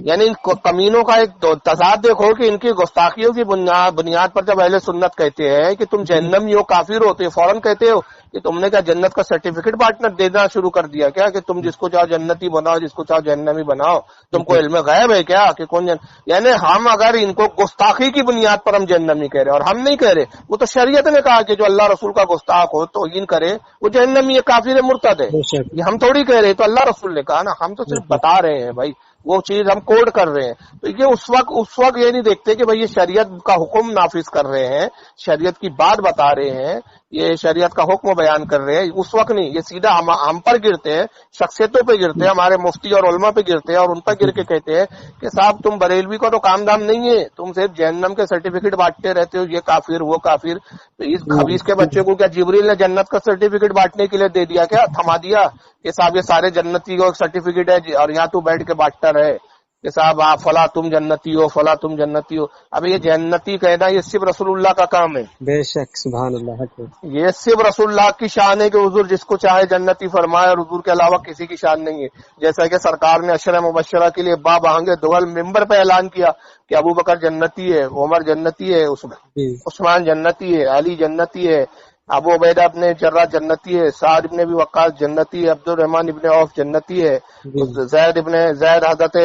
یعنی ان کمینوں کا ایک تضاد دیکھو کہ ان کی گستاخیوں کی بنیاد پر جب اہل سنت کہتے ہیں کہ تم جہنمی ہو، کافر ہو، تو فوراً کہتے ہو کہ تم نے کیا جنت کا سرٹیفکیٹ بانٹنا دینا شروع کر دیا کیا، کہ تم جس کو چاہو جنتی بناؤ، جس کو چاہو جہنمی بناؤ. تم کو علم غیب ہے کیا کہ کون یعنی ہم اگر ان کو گستاخی کی بنیاد پر ہم جہنمی کہہ رہے ہیں، اور ہم نہیں کہہ رہے. وہ تو شریعت نے کہا کہ جو اللہ رسول کا گستاخ ہو توہین کرے وہ جہنمی ہے، کافر ہے، مرتد ہے. یہ ہم تھوڑی کہہ رہے، تو اللہ رسول نے کہا نا. ہم تو صرف بتا رہے ہیں بھائی، وہ چیز ہم کوڈ کر رہے ہیں. تو یہ اس وقت یہ نہیں دیکھتے کہ بھائی یہ شریعت کا حکم نافذ کر رہے ہیں، شریعت کی بات بتا رہے ہیں، یہ شریعت کا حکم بیان کر رہے ہیں. اس وقت نہیں، یہ سیدھا ہم پر گرتے ہیں، شخصیتوں پہ گرتے ہیں، ہمارے مفتی اور علماء پہ گرتے ہیں، اور ان پر گر کے کہتے ہیں کہ صاحب تم بریلوی کا تو کام دام نہیں ہے، تم صرف جہنم کے سرٹیفکیٹ بانٹتے رہتے ہو، یہ کافر وہ کافر. تو اس خبیث کے بچے کو کیا جبریل نے جنت کا سرٹیفکیٹ بانٹنے کے لیے دے دیا کیا، تھما دیا کہ صاحب یہ سارے جنتی کا سرٹیفکیٹ ہے اور یہاں تو بیٹھ کے بانٹتا رہے؟ کہ صاحب آپ فلاں تم جنتی ہو، فلاں تم جنتی ہو. اب یہ جنتی کہنا یہ صرف رسول اللہ کا کام ہے. بے شک سبحان اللہ. یہ صرف رسول اللہ کی شان ہے کہ حضور جس کو چاہے جنتی فرمائے، اور حضور کے علاوہ کسی کی شان نہیں ہے. جیسا کہ سرکار نے عشرہ مبشرہ کے لیے بآہنگ دول ممبر پہ اعلان کیا کہ ابو بکر جنتی ہے، عمر جنتی ہے، عثمان جنتی ہے، علی جنتی ہے، ابو عبیدہ ابن جرہ جنتی ہے، سعد ابن ابی وقاص جنتی ہے، عبد الرحمن ابن عوف جنتی ہے، زید حضرت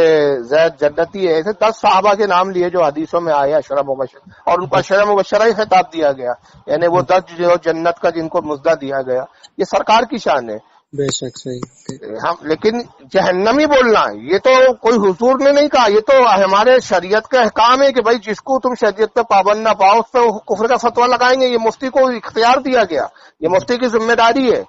زید جنتی ہے. ایسے 10 صحابہ کے نام لیے جو حدیثوں میں آئے عشرہ مبشرہ، اور ان کو عشرہ مبشرہ ہی خطاب دیا گیا، یعنی وہ 10 جو جنت کا جن کو مزدہ دیا گیا. یہ سرکار کی شان ہے. بے شک صحیح. لیکن جہنمی بولنا یہ تو کوئی حضور نے نہیں کہا، یہ تو ہمارے شریعت کا احکام ہے کہ بھائی جس کو تم شریعت پہ پابند نہ پاؤ اس پہ کفر کا فتویٰ لگائیں گے. یہ مفتی کو اختیار دیا گیا، یہ مفتی کی ذمہ داری ہے.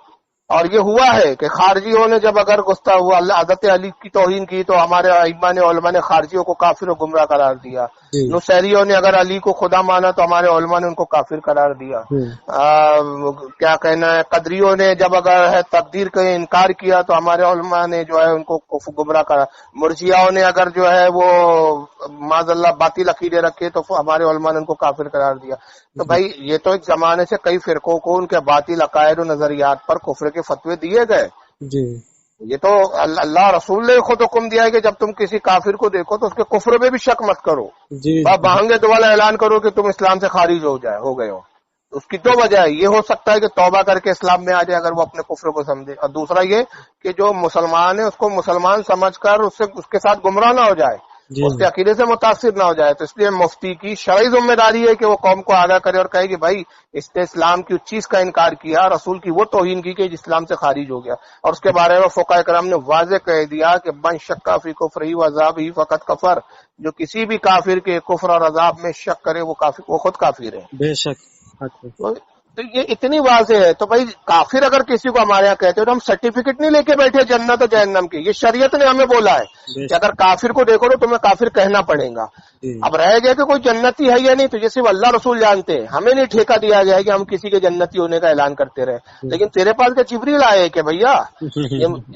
اور یہ ہوا ہے کہ خارجیوں نے جب اگر حضرت علی کی توہین کی تو ہمارے ائمہ نے علماء نے خارجیوں کو کافر و گمراہ قرار دیا. نصیریوں نے اگر علی کو خدا مانا تو ہمارے علماء نے ان کو کافر قرار دیا. کیا کہنا ہے، قدریوں نے جب اگر ہے تقدیر کا انکار کیا تو ہمارے علماء نے جو ہے ان کو گمراہ قرار. مرجئیوں نے اگر جو ہے وہ معاذ اللہ باطل عقیدے رکھے تو ہمارے علماء نے ان کو کافر قرار دیا. تو بھائی یہ تو ایک زمانے سے کئی فرقوں کو ان کے باطل عقائد و نظریات پر کفر کے فتوے دیے گئے. یہ تو اللہ رسول نے خود حکم دیا ہے کہ جب تم کسی کافر کو دیکھو تو اس کے کفر میں بھی شک مت کرو، بآہنگ دعا اعلان کرو کہ تم اسلام سے خارج ہو گئے ہو. اس کی 2 وجہ ہے. یہ ہو سکتا ہے کہ توبہ کر کے اسلام میں آ جائے اگر وہ اپنے کفر کو سمجھے، اور دوسرا یہ کہ جو مسلمان ہے اس کو مسلمان سمجھ کر اس کے ساتھ گمراہ نہ ہو جائے، اس کے عقیدے سے متاثر نہ ہو جائے. تو اس لیے مفتی کی شرعی ذمہ داری ہے کہ وہ قوم کو آگاہ کرے اور کہے کہ بھائی اس نے اسلام کی اس چیز کا انکار کیا، رسول کی وہ توہین کی کہ اسلام سے خارج ہو گیا. اور اس کے بارے میں فقہاء کرام نے واضح کہہ دیا کہ من شک فی کفرہ و عذابہ فقط کفر. جو کسی بھی کافر کے کفر اور عذاب میں شک کرے وہ خود کافر ہے. بے شک. تو یہ اتنی واضح ہے. تو بھائی کافر اگر کسی کو ہمارے یہاں کہتے ہیں تو ہم سرٹیفکیٹ نہیں لے کے بیٹھے جنت و جہنم کی. یہ شریعت نے ہمیں بولا ہے کہ اگر کافر کو دیکھو تو تمہیں کافر کہنا پڑے گا. اب رہ گیا کہ کوئی جنتی ہے یا نہیں تو یہ صرف اللہ رسول جانتے ہیں. ہمیں نہیں ٹھیکہ دیا گیا ہے کہ ہم کسی کے جنتی ہونے کا اعلان کرتے رہے. لیکن تیرے پاس کیا جبریل آئے کہ بھیا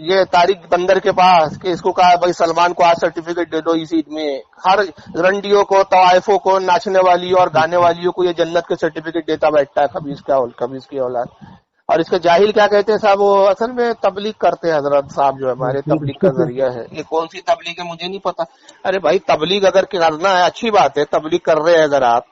یہ طارق بندر کے پاس کہ اس کو کہا بھائی سلمان کو آج سرٹیفکیٹ دے دو اس عید میں. ہر رنڈیوں کو، طوائفوں کو، ناچنے والیوں اور گانے والیوں کو یہ جنت کے سرٹیفکیٹ دیتا بیٹھتا ہے خبیث کی اولاد. اور اس کے جاہل کیا کہتے ہیں صاحب، وہ اصل میں تبلیغ کرتے ہیں. حضرت صاحب جو ہمارے تبلیغ کا ذریعہ ہے، یہ کون سی تبلیغ ہے مجھے نہیں پتا. ارے بھائی تبلیغ اگر کرنا ہے اچھی بات ہے، تبلیغ کر رہے ہیں اگر آپ،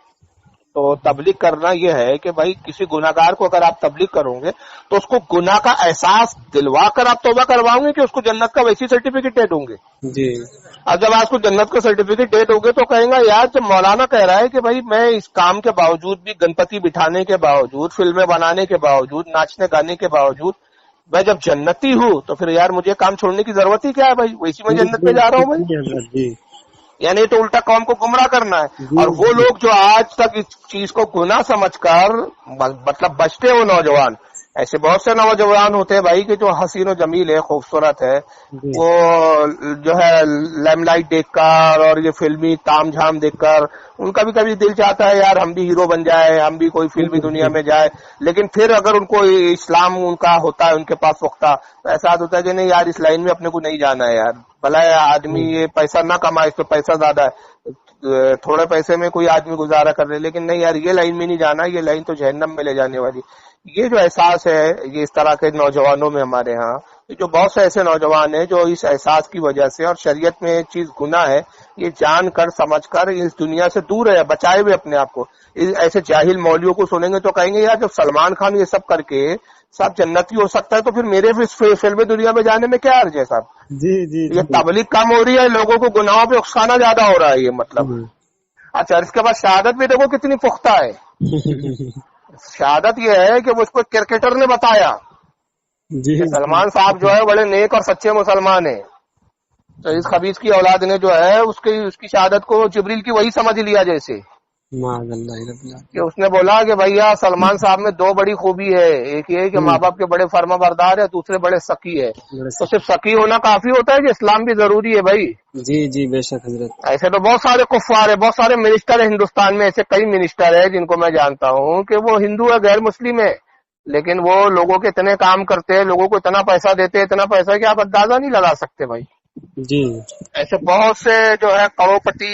تو تبلیغ کرنا یہ ہے کہ بھائی کسی گناہ گار کو اگر آپ تبلیغ کرو گے تو اس کو گناہ کا احساس دلوا کر آپ توبہ کرواؤں گے کہ اس کو جنت کا ویسی سرٹیفکیٹ دے دوں گے. جی. اب جب آپ کو جنت کا سرٹیفکیٹ دے دو گے تو کہیں گا یار جب مولانا کہہ رہا ہے کہ بھائی میں اس کام کے باوجود بھی، گنپتی بٹھانے کے باوجود، فلمیں بنانے کے باوجود، ناچنے گانے کے باوجود میں جب جنتی ہوں تو پھر یار مجھے کام چھوڑنے کی ضرورت ہی کیا ہے بھائی، ویسی میں جنت میں جا رہا ہوں بھائی. یعنی تو الٹا قوم کو گمراہ کرنا ہے. اور وہ لوگ جو آج تک اس چیز کو گناہ سمجھ کر مطلب بچتے وہ نوجوان، ایسے بہت سے نوجوان ہوتے ہیں بھائی کہ جو حسین و جمیل ہے، خوبصورت ہے، وہ جو ہے لائم لائٹ دیکھ کر اور یہ فلمی تام جھام دیکھ کر ان کا بھی کبھی دل چاہتا ہے یار ہم بھی ہیرو بن جائے، ہم بھی کوئی فلمی دنیا میں جائے. لیکن پھر اگر ان کو اسلام ان کا ہوتا ہے ان کے پاس پختہ تو ایسا ہوتا ہے کہ نہیں یار اس لائن میں اپنے کو نہیں جانا ہے یار، بھلا آدمی یہ پیسہ نہ کمائے، اس پہ پیسہ زیادہ ہے، تھوڑے پیسے میں کوئی آدمی گزارا کر رہے، لیکن نہیں یار یہ لائن میں نہیں جانا، یہ لائن تو جہنم میں لے جانے والی. یہ جو احساس ہے یہ اس طرح کے نوجوانوں میں ہمارے ہاں، جو بہت سے ایسے نوجوان ہیں جو اس احساس کی وجہ سے، اور شریعت میں چیز گناہ ہے یہ جان کر سمجھ کر اس دنیا سے دور ہے، بچائے ہوئے اپنے آپ کو. ایسے جاہل مولویوں کو سنیں گے تو کہیں گے یار جب سلمان خان یہ سب کر کے سب جنتی ہو سکتا ہے تو پھر میرے بھی فلم دنیا میں جانے میں کیا عرض ہے صاحب. یہ تبلیغ کم ہو رہی ہے، لوگوں کو گناہوں پہ اکسانا زیادہ ہو رہا ہے یہ مطلب. اچھا اس کے بعد شہادت بھی دیکھو کتنی پختہ ہے. شہادت یہ ہے کہ وہ اس کو کرکٹر نے بتایا کہ سلمان صاحب جو ہے بڑے نیک اور سچے مسلمان ہیں، تو اس خبیث کی اولاد نے جو ہے اس کی شہادت کو جبریل کی وہی سمجھ لیا جیسے کہ اس نے بولا کہ بھیا سلمان صاحب میں 2 بڑی خوبی ہے، ایک یہ کہ ماں باپ کے بڑے فرما بردار ہے، دوسرے بڑے سخی ہے. تو صرف سخی ہونا کافی ہوتا ہے کہ اسلام بھی ضروری ہے بھائی. جی بے شک حضرت. ایسے تو بہت سارے کفار ہیں، بہت سارے منسٹر ہیں ہندوستان میں، ایسے کئی منسٹر ہیں جن کو میں جانتا ہوں کہ وہ ہندو ہے، غیر مسلم ہے، لیکن وہ لوگوں کے اتنے کام کرتے ہیں، لوگوں کو اتنا پیسہ دیتے ہیں، اتنا پیسہ کہ آپ اندازہ نہیں لگا سکتے بھائی. جی ایسے بہت سے جو ہے کروڑپتی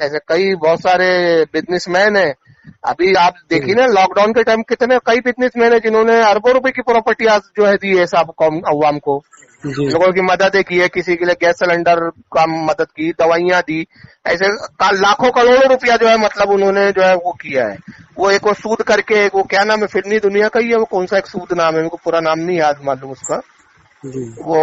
ایسے کئی بہت سارے بزنس مین ہیں. ابھی آپ دیکھیے نا لاک ڈاؤن کے ٹائم کتنے کئی بزنس مین ہیں جنہوں نے اربوں روپے کی پراپرٹی آج جو ہے دی ہے سب عوام کو. جی لوگوں کی مدد کی ہے، کسی کے لیے گیس سلنڈر کا مدد کی، دوائیاں دی، ایسے لاکھوں کروڑوں روپیہ جو ہے مطلب انہوں نے جو ہے وہ کیا ہے. وہ ایک وہ سود کر کے وہ کیا نام ہے فلمی دنیا کا ہی ہے، وہ کون سا ایک سود نام ہے، ان کو پورا نام نہیں یاد معلوم اس کا. جی وہ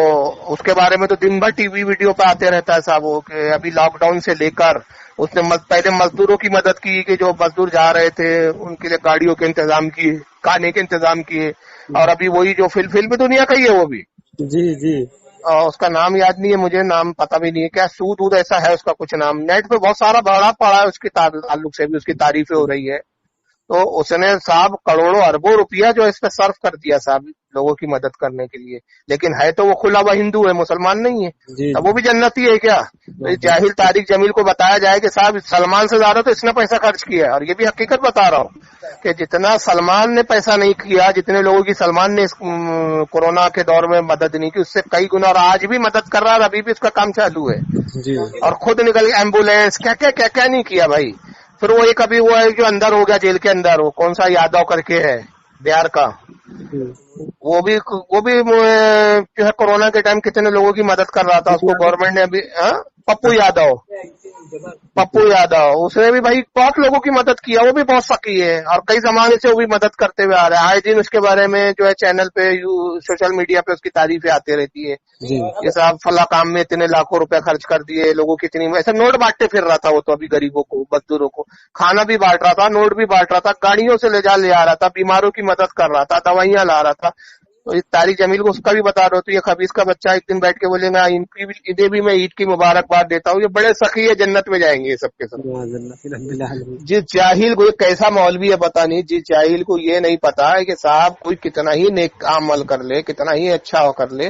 اس کے بارے میں تو دن بھر ٹی وی ویڈیو پہ آتے رہتا ہے صاحب وہ کہ ابھی لاک ڈاؤن سے لے کر اس نے پہلے مزدوروں کی مدد کی کہ جو مزدور جا رہے تھے ان کے لیے گاڑیوں کے انتظام کیے، کھانے کے انتظام کیے. اور ابھی وہی جو فلم دنیا کا ہی ہے وہ بھی جی جی اس کا نام یاد نہیں ہے مجھے، نام پتہ بھی نہیں ہے کیا سود ود ایسا ہے اس کا کچھ نام. نیٹ پہ بہت سارا بڑا پڑا ہے اس کے تعلق سے بھی، اس کی تعریفیں ہو رہی ہے. تو اس نے صاحب کروڑوں اربوں روپیہ جو اس پہ صرف کر دیا صاحب لوگوں کی مدد کرنے کے لیے. لیکن ہے تو وہ کھلا ہوا ہندو ہے، مسلمان نہیں ہے. جی اب وہ بھی جنتی ہے کیا؟ تو اس جاہل طارق جمیل کو بتایا جائے کہ صاحب سلمان سے زیادہ تو اس نے پیسہ خرچ کیا ہے. اور یہ بھی حقیقت بتا رہا ہوں کہ جتنا سلمان نے پیسہ نہیں کیا، جتنے لوگوں کی سلمان نے اس کورونا کے دور میں مدد نہیں کی، اس سے کئی گنا، اور آج بھی مدد کر رہا ہے، ابھی بھی اس کا کام چالو ہے. جی اور خود نکل ایمبولینس کیا کیا کیا کیا نہیں کیا بھائی. پھر وہ ایک ابھی وہ ہے جو اندر ہو گیا جیل کے اندر، وہ کون سا یادو کر کے ہے بہار کا، وہ بھی جو ہے کورونا کے ٹائم کتنے لوگوں کی مدد کر رہا تھا. اس کو گورنمنٹ نے ابھی پپو یادو اس نے بھی بھائی بہت لوگوں کی مدد کیا، وہ بھی بہت سخی ہے اور کئی زمانے سے وہ بھی مدد کرتے ہوئے آ رہا ہے. آئے دن اس کے بارے میں جو ہے چینل پہ سوشل میڈیا پہ اس کی تعریفیں آتی رہتی ہے. یہ صاحب فلاں کام میں اتنے لاکھوں روپے خرچ کر دیے، لوگوں کی اتنی، ایسے نوٹ بانٹتے پھر رہا تھا وہ تو ابھی غریبوں کو، مزدوروں کو کھانا بھی بانٹ رہا تھا، نوٹ بھی بانٹ رہا تھا، گاڑیوں سے لے آ رہا تھا، بیماروں کی مدد کر رہا تھا، دوائیاں لا رہا تھا. تو طارق جمیل کو اس کا بھی بتا رہا ہوں، تو یہ خبیث کا بچہ ایک دن بیٹھ کے بولے گا انہیں بھی میں عید کی مبارکباد دیتا ہوں، یہ بڑے سخی ہے، جنت میں جائیں گے یہ سب کے سب. جس جاہل کو کیسا مولوی ہے پتا نہیں، جس جاہل کو یہ نہیں پتا ہے کہ صاحب کوئی کتنا ہی نیک عمل کر لے، کتنا ہی اچھا کر لے،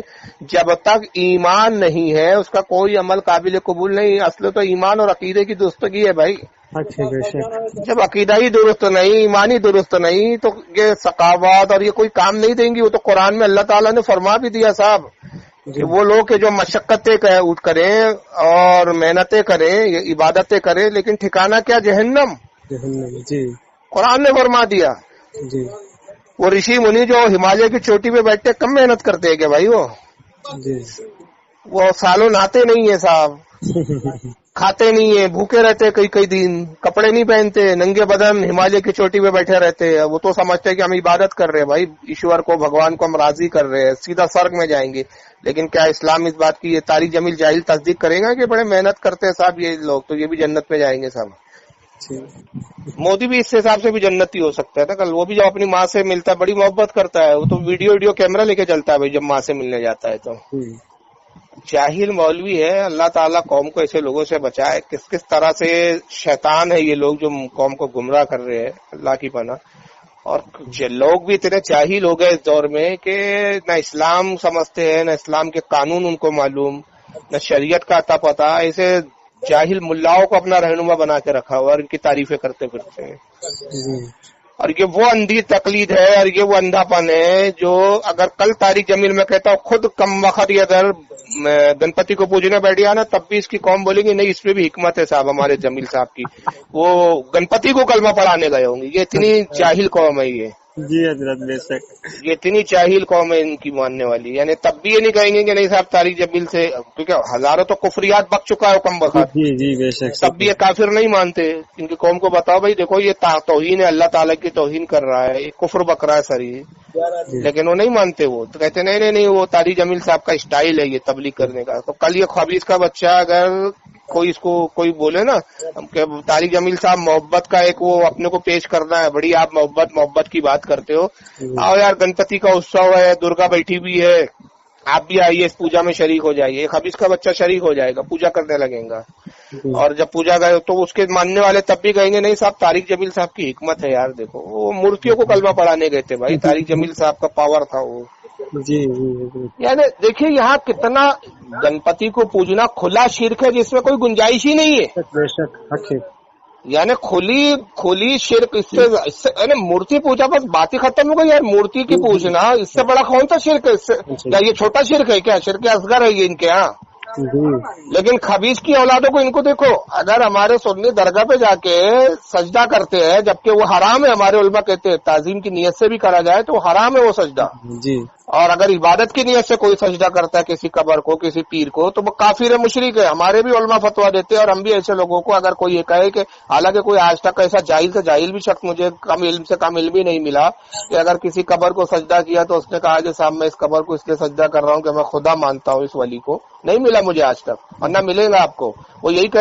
جب تک ایمان نہیں ہے اس کا کوئی عمل قابل قبول نہیں. اصل تو ایمان اور عقیدے کی درستگی ہے بھائی. جب عقیدہ ہی درست نہیں، ایمان ہی درست نہیں، تو یہ ثقافت اور یہ کوئی کام نہیں دیں گی. وہ تو قرآن میں اللہ تعالیٰ نے فرما بھی دیا صاحب کہ وہ لوگ کہ جو مشقتیں کریں اور محنتیں کریں، عبادتیں کریں، لیکن ٹھکانہ کیا؟ جہنم. جی قرآن نے فرما دیا. جی وہ رشی منی جو ہمالیہ کی چوٹی پہ بیٹھتے کم محنت کرتے ہیں کہ بھائی وہ سالوں نہاتے نہیں ہیں صاحب، کھاتے نہیں ہیں، بھوکے رہتے کئی دن، کپڑے نہیں پہنتے، ننگے بدن ہمالیہ کی چوٹی پہ بیٹھے رہتے ہیں. وہ تو سمجھتے ہیں کہ ہم عبادت کر رہے ہیں بھائی، ایشور کو، بھگوان کو ہم راضی کر رہے ہیں، سیدھا سرگ میں جائیں گے. لیکن کیا اسلام اس بات کی، یہ طارق جمیل جاہل تصدیق کرے گا کہ بڑے محنت کرتے ہیں صاحب یہ لوگ، تو یہ بھی جنت میں جائیں گے صاحب. مودی بھی اس حساب سے بھی جنتی ہو سکتا ہے نا. کل وہ بھی جب اپنی ماں سے ملتا ہے بڑی محبت کرتا ہے، وہ تو ویڈیو کیمرہ لے کے چلتا ہے بھائی جب ماں سے ملنے جاتا ہے. تو جاہل مولوی ہے. اللہ تعالیٰ قوم کو ایسے لوگوں سے بچائے. کس طرح سے شیطان ہے یہ لوگ جو قوم کو گمراہ کر رہے ہیں، اللہ کی پناہ. اور لوگ بھی اتنے جاہل ہو گئے اس دور میں کہ نہ اسلام سمجھتے ہیں، نہ اسلام کے قانون ان کو معلوم، نہ شریعت کا عطا پتہ. ایسے جاہل ملاؤں کو اپنا رہنما بنا کے رکھا ہوا اور ان کی تعریفیں کرتے پھرتے ہیں. اور یہ وہ اندھی تقلید ہے اور یہ وہ اندھا پن ہے جو اگر کل طارق جمیل میں کہتا ہوں خود کم وقت یہ اگر گنپتی کو پوجنے بیٹھ گیا نا، تب بھی اس کی قوم بولے گی نہیں اس میں بھی حکمت ہے صاحب ہمارے جمیل صاحب کی، وہ گنپتی کو کلمہ پڑھانے گئے ہوں گے. یہ اتنی جاہل قوم ہے یہ. جی حضرت بے شک یہ اتنی جاہل قوم ہے ان کی ماننے والی. یعنی تب بھی یہ نہیں کہیں گے کہ نہیں صاحب طارق جمیل سے، کیونکہ ہزاروں تو کفریات بک چکا ہے کم وقت. جی بے شک. تب بھی یہ کافر نہیں مانتے. ان کی قوم کو بتاؤ بھائی دیکھو یہ توہین ہے، اللہ تعالیٰ کی توہین کر رہا ہے، یہ کفر بک رہا ہے سر یہ. لیکن وہ نہیں مانتے. وہ تو کہتے نہیں وہ طارق جمیل صاحب کا اسٹائل ہے یہ تبلیغ کرنے کا. تو کل یہ خبیث کا بچہ اگر کوئی اس کو کوئی بولے نا کہ طارق جمیل صاحب محبت کا ایک وہ اپنے کو پیش کرنا ہے، بڑی آپ محبت کی بات کرتے ہو، آؤ یار گنپتی کا اتسو ہے، درگا بیٹھی بھی ہے، آپ بھی آئیے اس پوجا میں شریک ہو جائیے. خبیث کا بچہ شریک ہو جائے گا، پوجا کرنے لگے گا. اور جب پوجا گئے تو اس کے ماننے والے تب بھی کہیں گے نہیں صاحب طارق جمیل صاحب کی حکمت ہے یار. دیکھو وہ مورتیوں کو کلمہ پڑھانے گئے تھے بھائی، طارق جمیل صاحب کا پاور تھا وہ. جی یعنی دیکھیے یہاں کتنا گنپتی کو پوجنا کھلا شرک ہے جس میں کوئی گنجائش ہی نہیں ہے. بے شک. یعنی کھلی شرک، اس سے یعنی مورتی پوجا بس بات ہی ختم ہو گئی یار، مورتی کی پوجنا اس سے بڑا کون سا شرک ہے؟ اس سے کیا یہ چھوٹا شرک ہے کیا؟ شرک اصغر ہے یہ ان کے ہاں. لیکن خبیث کی اولادوں کو ان کو دیکھو، اگر ہمارے سنی درگاہ پہ جا کے سجدہ کرتے ہیں جبکہ وہ حرام ہے، ہمارے علماء کہتے ہیں تعظیم کی نیت سے بھی کرا جائے تو حرام ہے وہ سجدہ. جی. اور اگر عبادت کی نیت سے کوئی سجدہ کرتا ہے کسی قبر کو، کسی پیر کو، تو وہ کافر ہے، مشرک ہے. ہمارے بھی علماء فتویٰ دیتے ہیں، اور ہم بھی ایسے لوگوں کو اگر کوئی یہ کہے کہ حالانکہ کوئی آج تک ایسا جاہل سے جاہل بھی شخص مجھے کم علم سے کم علم بھی نہیں ملا کہ اگر کسی قبر کو سجدہ کیا تو اس نے کہا کہ صاحب میں اس قبر کو اس لیے سجدہ کر رہا ہوں کہ میں خدا مانتا ہوں اس ولی کو، نہیں ملا مجھے آج تک، اور نہ ملے گا آپ کو. وہ یہی کہ